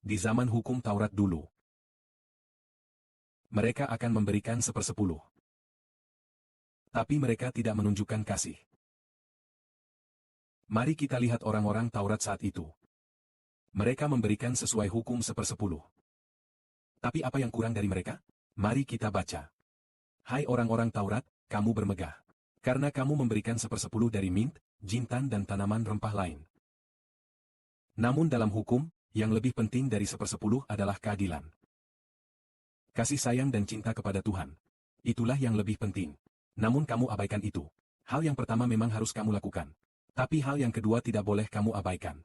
Di zaman hukum Taurat dulu, mereka akan memberikan 1/10. Tapi mereka tidak menunjukkan kasih. Mari kita lihat orang-orang Taurat saat itu. Mereka memberikan sesuai hukum 1/10. Tapi apa yang kurang dari mereka? Mari kita baca. Hai orang-orang Taurat, kamu bermegah. Karena kamu memberikan 1/10 dari mint, jintan dan tanaman rempah lain. Namun dalam hukum, yang lebih penting dari 1/10 adalah keadilan. Kasih sayang dan cinta kepada Tuhan. Itulah yang lebih penting. Namun kamu abaikan itu. Hal yang pertama memang harus kamu lakukan. Tapi hal yang kedua tidak boleh kamu abaikan.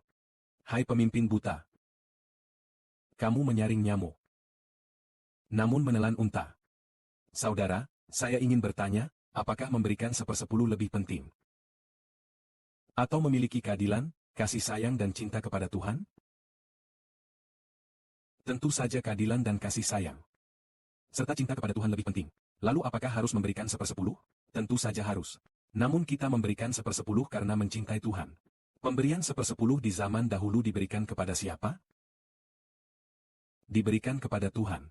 Hai pemimpin buta. Kamu menyaring nyamuk. Namun menelan unta. Saudara, saya ingin bertanya, apakah memberikan 1/10 lebih penting? Atau memiliki keadilan, kasih sayang dan cinta kepada Tuhan? Tentu saja keadilan dan kasih sayang. Serta cinta kepada Tuhan lebih penting. Lalu apakah harus memberikan 1/10? Tentu saja harus. Namun kita memberikan 1/10 karena mencintai Tuhan. Pemberian 1/10 di zaman dahulu diberikan kepada siapa? Diberikan kepada Tuhan.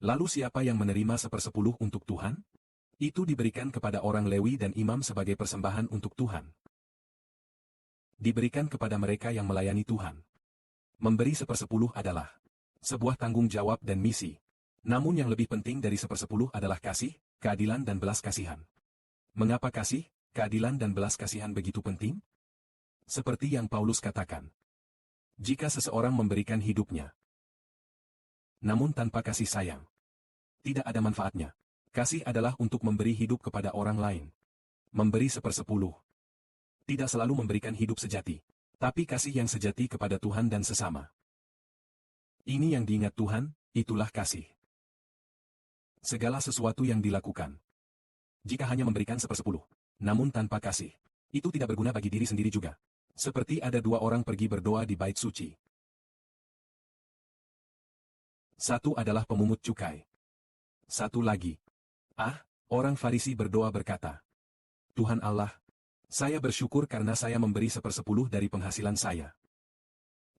Lalu siapa yang menerima 1/10 untuk Tuhan? Itu diberikan kepada orang Lewi dan imam sebagai persembahan untuk Tuhan. Diberikan kepada mereka yang melayani Tuhan. Memberi 1/10 adalah sebuah tanggung jawab dan misi. Namun yang lebih penting dari 1/10 adalah kasih, keadilan dan belas kasihan. Mengapa kasih, keadilan dan belas kasihan begitu penting? Seperti yang Paulus katakan. Jika seseorang memberikan hidupnya, namun tanpa kasih sayang, tidak ada manfaatnya. Kasih adalah untuk memberi hidup kepada orang lain. Memberi 1/10. Tidak selalu memberikan hidup sejati. Tapi kasih yang sejati kepada Tuhan dan sesama. Ini yang diingat Tuhan, itulah kasih. Segala sesuatu yang dilakukan. Jika hanya memberikan 1/10, namun tanpa kasih, itu tidak berguna bagi diri sendiri juga. Seperti ada dua orang pergi berdoa di bait suci. Satu adalah pemungut cukai. Satu lagi. Orang Farisi berdoa berkata, Tuhan Allah, saya bersyukur karena saya memberi 1/10 dari penghasilan saya.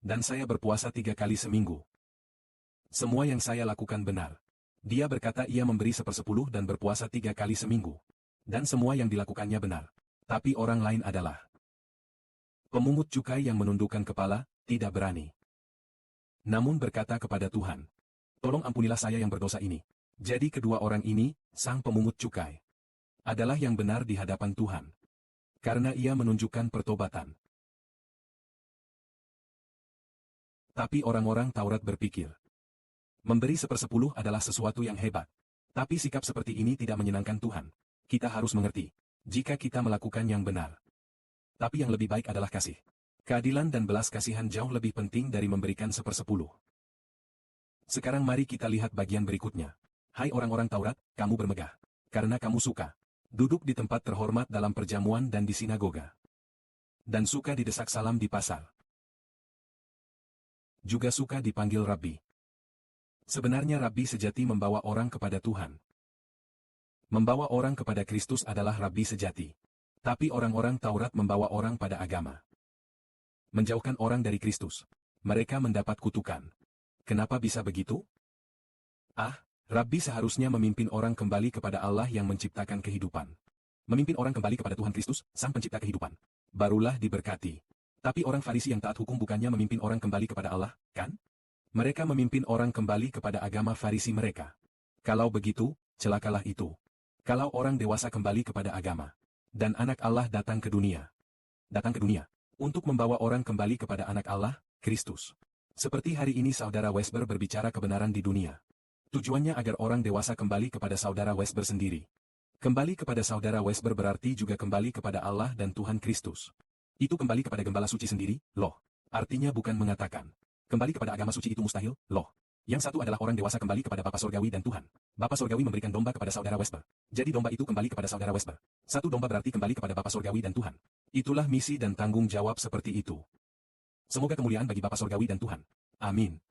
Dan saya berpuasa 3 kali seminggu. Semua yang saya lakukan benar. Dia berkata ia memberi 1/10 dan berpuasa 3 kali seminggu. Dan semua yang dilakukannya benar. Tapi orang lain adalah pemungut cukai yang menundukkan kepala, tidak berani. Namun berkata kepada Tuhan, tolong ampunilah saya yang berdosa ini. Jadi kedua orang ini, sang pemungut cukai, adalah yang benar di hadapan Tuhan. Karena ia menunjukkan pertobatan. Tapi orang-orang Taurat berpikir, memberi 1/10 adalah sesuatu yang hebat. Tapi sikap seperti ini tidak menyenangkan Tuhan. Kita harus mengerti, jika kita melakukan yang benar. Tapi yang lebih baik adalah kasih. Keadilan dan belas kasihan jauh lebih penting dari memberikan 1/10. Sekarang mari kita lihat bagian berikutnya. Hai orang-orang Taurat, kamu bermegah. Karena kamu suka duduk di tempat terhormat dalam perjamuan dan di sinagoga. Dan suka didesak salam di pasar. Juga suka dipanggil Rabbi. Sebenarnya Rabbi sejati membawa orang kepada Tuhan. Membawa orang kepada Kristus adalah Rabbi sejati. Tapi orang-orang Taurat membawa orang pada agama. Menjauhkan orang dari Kristus. Mereka mendapat kutukan. Kenapa bisa begitu? Rabbi seharusnya memimpin orang kembali kepada Allah yang menciptakan kehidupan. Memimpin orang kembali kepada Tuhan Kristus, Sang Pencipta kehidupan. Barulah diberkati. Tapi orang Farisi yang taat hukum bukannya memimpin orang kembali kepada Allah, kan? Mereka memimpin orang kembali kepada agama Farisi mereka. Kalau begitu, celakalah itu. Kalau orang dewasa kembali kepada agama. Dan anak Allah datang ke dunia. Datang ke dunia. Untuk membawa orang kembali kepada anak Allah, Kristus. Seperti hari ini saudara Wesber berbicara kebenaran di dunia. Tujuannya agar orang dewasa kembali kepada saudara Wesber sendiri. Kembali kepada saudara Wesber berarti juga kembali kepada Allah dan Tuhan Kristus. Itu kembali kepada gembala suci sendiri, loh. Artinya bukan mengatakan, kembali kepada agama suci itu mustahil, loh. Yang satu adalah orang dewasa kembali kepada Bapa Surgawi dan Tuhan. Bapa Surgawi memberikan domba kepada saudara Wesber. Jadi domba itu kembali kepada saudara Wesber. Satu domba berarti kembali kepada Bapa Surgawi dan Tuhan. Itulah misi dan tanggung jawab seperti itu. Semoga kemuliaan bagi Bapa Surgawi dan Tuhan. Amin.